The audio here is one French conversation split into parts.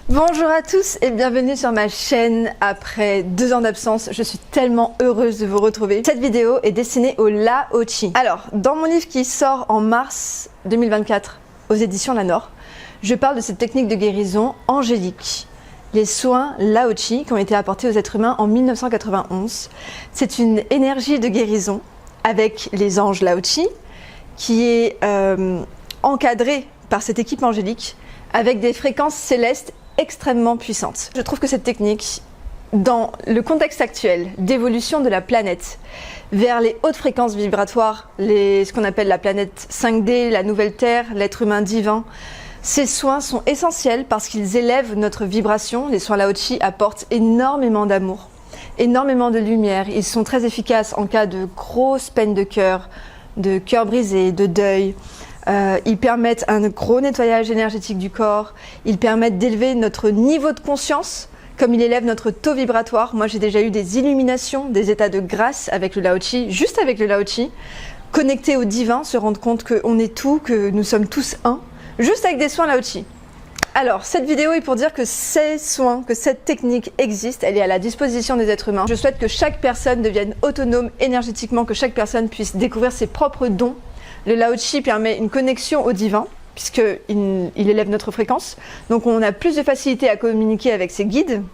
Bonjour à tous et bienvenue sur ma chaîne après 2 ans d'absence. Je suis tellement heureuse de vous retrouver. Cette vidéo est destinée au Lao Chi. Alors, dans mon livre qui sort en mars 2024 aux éditions La Nord, je parle de cette technique de guérison angélique, les soins Lao Chi qui ont été apportés aux êtres humains en 1991. C'est une énergie de guérison avec les anges Lao Chi qui est encadrée par cette équipe angélique avec des fréquences célestes extrêmement puissante. Je trouve que cette technique, dans le contexte actuel d'évolution de la planète vers les hautes fréquences vibratoires, ce qu'on appelle la planète 5D, la nouvelle Terre, l'être humain divin, ces soins sont essentiels parce qu'ils élèvent notre vibration. Les soins Lao Chi apportent énormément d'amour, énormément de lumière. Ils sont très efficaces en cas de grosses peines de cœur brisé, de deuil. Ils permettent un gros nettoyage énergétique du corps, ils permettent d'élever notre niveau de conscience, comme il élève notre taux vibratoire. Moi j'ai déjà eu des illuminations, des états de grâce avec le Lao Chi, juste avec le Lao Chi, connecté au divin, se rendre compte qu'on est tout, que nous sommes tous un, juste avec des soins Lao Chi. Alors, cette vidéo est pour dire que ces soins, que cette technique existe, elle est à la disposition des êtres humains. Je souhaite que chaque personne devienne autonome énergétiquement, que chaque personne puisse découvrir ses propres dons. Le Lao Chi permet une connexion au divin, puisqu'il élève notre fréquence. Donc on a plus de facilité à communiquer avec ses guides.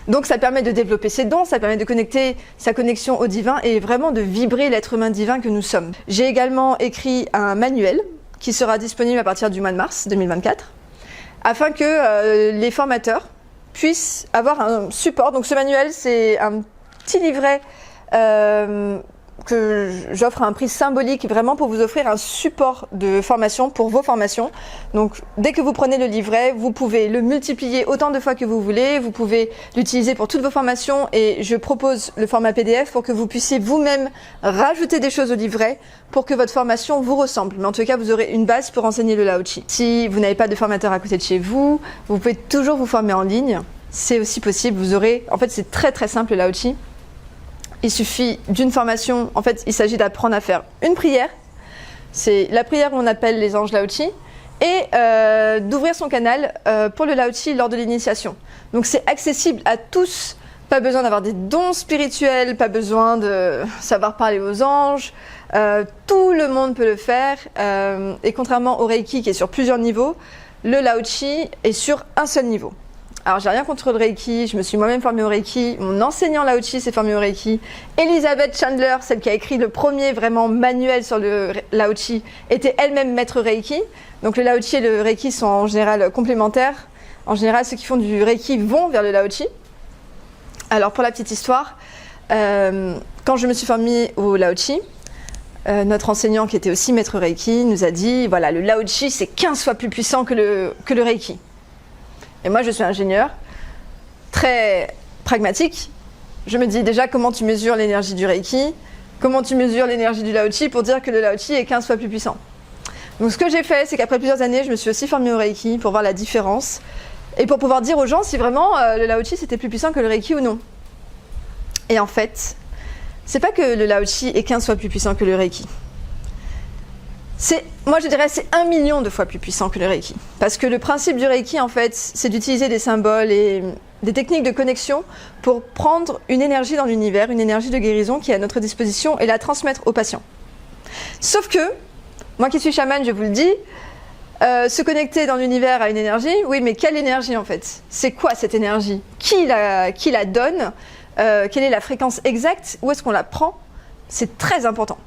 Donc ça permet de développer ses dons, ça permet de connecter sa connexion au divin et vraiment de vibrer l'être humain divin que nous sommes. J'ai également écrit un manuel qui sera disponible à partir du mois de mars 2024, afin que les formateurs puissent avoir un support. Donc ce manuel, c'est un petit livret que j'offre à un prix symbolique, vraiment pour vous offrir un support de formation pour vos formations. Donc dès que vous prenez le livret, vous pouvez le multiplier autant de fois que vous voulez, vous pouvez l'utiliser pour toutes vos formations et je propose le format PDF pour que vous puissiez vous-même rajouter des choses au livret pour que votre formation vous ressemble. Mais en tout cas, vous aurez une base pour enseigner le Lao Chi. Si vous n'avez pas de formateur à côté de chez vous, vous pouvez toujours vous former en ligne. C'est aussi possible. Vous aurez, en fait, c'est très très simple le Lao Chi. Il suffit d'une formation, en fait, il s'agit d'apprendre à faire une prière. C'est la prière où on appelle les anges Lao Chi et d'ouvrir son canal pour le Lao Chi lors de l'initiation. Donc c'est accessible à tous, pas besoin d'avoir des dons spirituels, pas besoin de savoir parler aux anges. Tout le monde peut le faire et contrairement au Reiki qui est sur plusieurs niveaux, le Lao Chi est sur un seul niveau. Alors, j'ai rien contre le Reiki, je me suis moi-même formée au Reiki, mon enseignant Lao Chi s'est formé au Reiki. Elisabeth Chandler, celle qui a écrit le premier vraiment manuel sur le Lao Chi, était elle-même maître Reiki. Donc le Lao Chi et le Reiki sont en général complémentaires. En général, ceux qui font du Reiki vont vers le Lao Chi. Alors, pour la petite histoire, quand je me suis formée au Lao Chi, notre enseignant qui était aussi maître Reiki nous a dit, voilà, le Lao Chi c'est 15 fois plus puissant que le Reiki. Et moi, je suis ingénieure, très pragmatique. Je me dis déjà comment tu mesures l'énergie du Reiki, comment tu mesures l'énergie du Lao Chi pour dire que le Lao Chi est 15 fois plus puissant. Donc ce que j'ai fait, c'est qu'après plusieurs années, je me suis aussi formée au Reiki pour voir la différence et pour pouvoir dire aux gens si vraiment le Lao Chi c'était plus puissant que le Reiki ou non. Et en fait, c'est pas que le Lao Chi est 15 fois plus puissant que le Reiki. Moi je dirais c'est 1 million de fois plus puissant que le Reiki. Parce que le principe du Reiki en fait, c'est d'utiliser des symboles et des techniques de connexion pour prendre une énergie dans l'univers, une énergie de guérison qui est à notre disposition et la transmettre aux patients. Sauf que, moi qui suis chamane, je vous le dis, se connecter dans l'univers à une énergie, oui mais quelle énergie en fait? C'est quoi cette énergie? Qui la donne? Quelle est la fréquence exacte? Où est-ce qu'on la prend? C'est très important.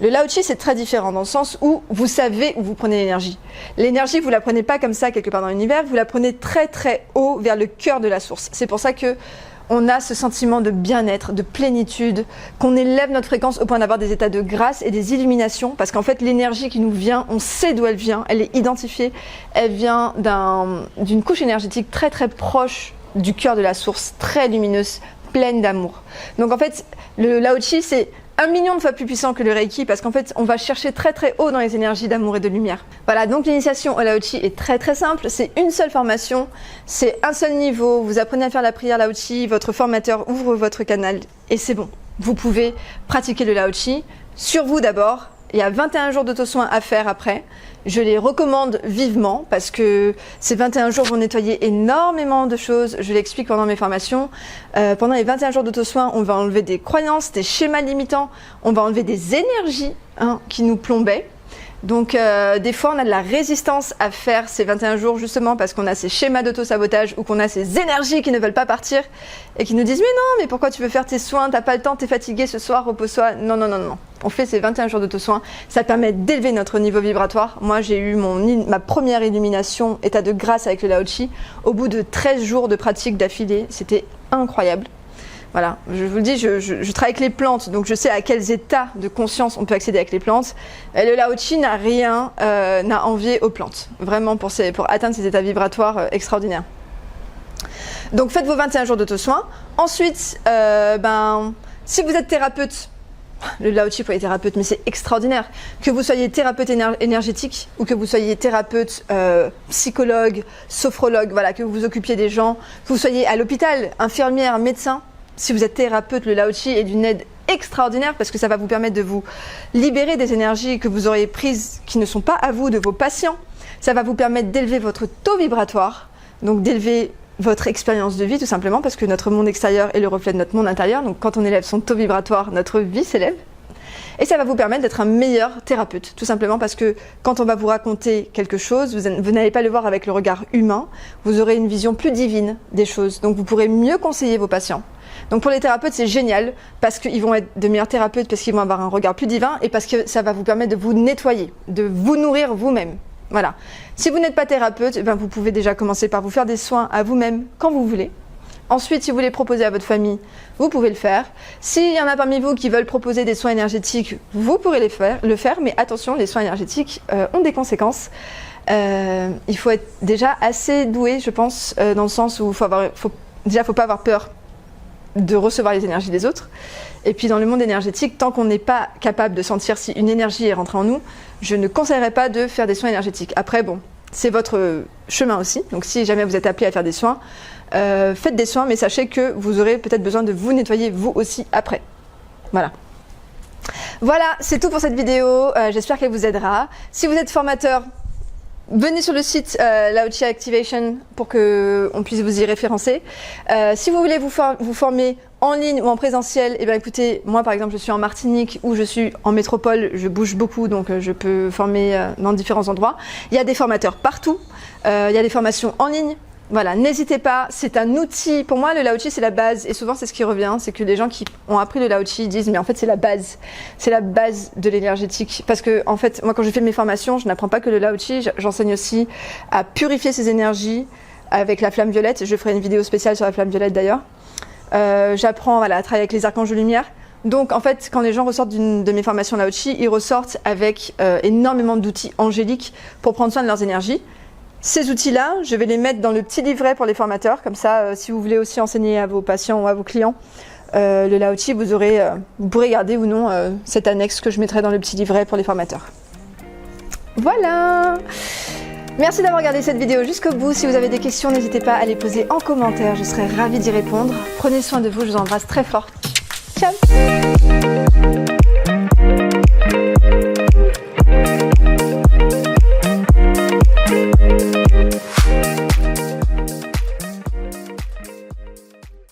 Le Lao Chi, c'est très différent dans le sens où vous savez où vous prenez l'énergie. L'énergie, vous ne la prenez pas comme ça quelque part dans l'univers, vous la prenez très très haut vers le cœur de la source. C'est pour ça qu'on a ce sentiment de bien-être, de plénitude, qu'on élève notre fréquence au point d'avoir des états de grâce et des illuminations, parce qu'en fait l'énergie qui nous vient, on sait d'où elle vient, elle est identifiée, elle vient d'une couche énergétique très très proche du cœur de la source, très lumineuse, pleine d'amour. Donc en fait, le Lao Chi, c'est 1 million de fois plus puissant que le Reiki parce qu'en fait, on va chercher très très haut dans les énergies d'amour et de lumière. Voilà, donc l'initiation au Lao Chi est très très simple. C'est une seule formation, c'est un seul niveau. Vous apprenez à faire la prière Lao Chi, votre formateur ouvre votre canal et c'est bon. Vous pouvez pratiquer le Lao Chi sur vous d'abord Il y a 21 jours d'auto-soin à faire après. Je les recommande vivement parce que ces 21 jours vont nettoyer énormément de choses. Je l'explique pendant mes formations. Pendant les 21 jours d'auto-soin, on va enlever des croyances, des schémas limitants. On va enlever des énergies qui nous plombaient. Donc des fois on a de la résistance à faire ces 21 jours justement parce qu'on a ces schémas d'auto-sabotage ou qu'on a ces énergies qui ne veulent pas partir et qui nous disent mais non, mais pourquoi tu veux faire tes soins, t'as pas le temps, t'es fatigué ce soir, repose-toi. Non, non, non, non. On fait ces 21 jours d'auto-soin, ça permet d'élever notre niveau vibratoire. Moi j'ai eu ma première illumination état de grâce avec le Lao-Chi au bout de 13 jours de pratique d'affilée, c'était incroyable. Voilà, je vous le dis, je travaille avec les plantes, donc je sais à quels états de conscience on peut accéder avec les plantes. Et le Lao-Chi n'a rien à envier aux plantes, vraiment pour atteindre ces états vibratoires extraordinaires. Donc faites vos 21 jours d'auto-soin. Ensuite, si vous êtes thérapeute, le Lao-Chi pour les thérapeutes, mais c'est extraordinaire. Que vous soyez thérapeute énergétique ou que vous soyez thérapeute psychologue, sophrologue, voilà, que vous vous occupiez des gens, que vous soyez à l'hôpital, infirmière, médecin. Si vous êtes thérapeute, le Lao-Chi est d'une aide extraordinaire parce que ça va vous permettre de vous libérer des énergies que vous auriez prises qui ne sont pas à vous, de vos patients. Ça va vous permettre d'élever votre taux vibratoire, donc d'élever votre expérience de vie tout simplement parce que notre monde extérieur est le reflet de notre monde intérieur. Donc quand on élève son taux vibratoire, notre vie s'élève. Et ça va vous permettre d'être un meilleur thérapeute, tout simplement parce que quand on va vous raconter quelque chose, vous n'allez pas le voir avec le regard humain, vous aurez une vision plus divine des choses. Donc vous pourrez mieux conseiller vos patients. Donc pour les thérapeutes, c'est génial parce qu'ils vont être de meilleurs thérapeutes, parce qu'ils vont avoir un regard plus divin et parce que ça va vous permettre de vous nettoyer, de vous nourrir vous-même. Voilà. Si vous n'êtes pas thérapeute, vous pouvez déjà commencer par vous faire des soins à vous-même quand vous voulez. Ensuite, si vous voulez proposer à votre famille, vous pouvez le faire. S'il y en a parmi vous qui veulent proposer des soins énergétiques, vous pourrez le faire. Mais attention, les soins énergétiques ont des conséquences. Il faut être déjà assez doué, je pense, dans le sens où faut pas avoir peur de recevoir les énergies des autres. Et puis dans le monde énergétique, tant qu'on n'est pas capable de sentir si une énergie est rentrée en nous, je ne conseillerais pas de faire des soins énergétiques. Après, bon, c'est votre chemin aussi. Donc si jamais vous êtes appelé à faire des soins, faites des soins, mais sachez que vous aurez peut-être besoin de vous nettoyer vous aussi après. Voilà. Voilà, c'est tout pour cette vidéo. J'espère qu'elle vous aidera. Si vous êtes formateur, venez sur le site Lao-Chi Activation pour qu'on puisse vous y référencer. Si vous voulez vous former en ligne ou en présentiel, eh bien écoutez, moi par exemple je suis en Martinique ou je suis en métropole, je bouge beaucoup donc je peux former dans différents endroits. Il y a des formateurs partout, il y a des formations en ligne. Voilà, n'hésitez pas, c'est un outil. Pour moi, le Lao-Chi, c'est la base. Et souvent, c'est ce qui revient, c'est que les gens qui ont appris le Lao-Chi disent, mais en fait, c'est la base. C'est la base de l'énergétique. Parce que, en fait, moi, quand je fais mes formations, je n'apprends pas que le Lao-Chi, j'enseigne aussi à purifier ses énergies avec la flamme violette. Je ferai une vidéo spéciale sur la flamme violette, d'ailleurs. J'apprends à travailler avec les archanges de lumière. Donc, en fait, quand les gens ressortent de mes formations Lao-Chi, ils ressortent avec énormément d'outils angéliques pour prendre soin de leurs énergies. Ces outils-là, je vais les mettre dans le petit livret pour les formateurs. Comme ça, si vous voulez aussi enseigner à vos patients ou à vos clients le Lao-Chi, vous pourrez garder ou non cette annexe que je mettrai dans le petit livret pour les formateurs. Voilà! Merci d'avoir regardé cette vidéo jusqu'au bout. Si vous avez des questions, n'hésitez pas à les poser en commentaire. Je serai ravie d'y répondre. Prenez soin de vous, je vous embrasse très fort. Ciao!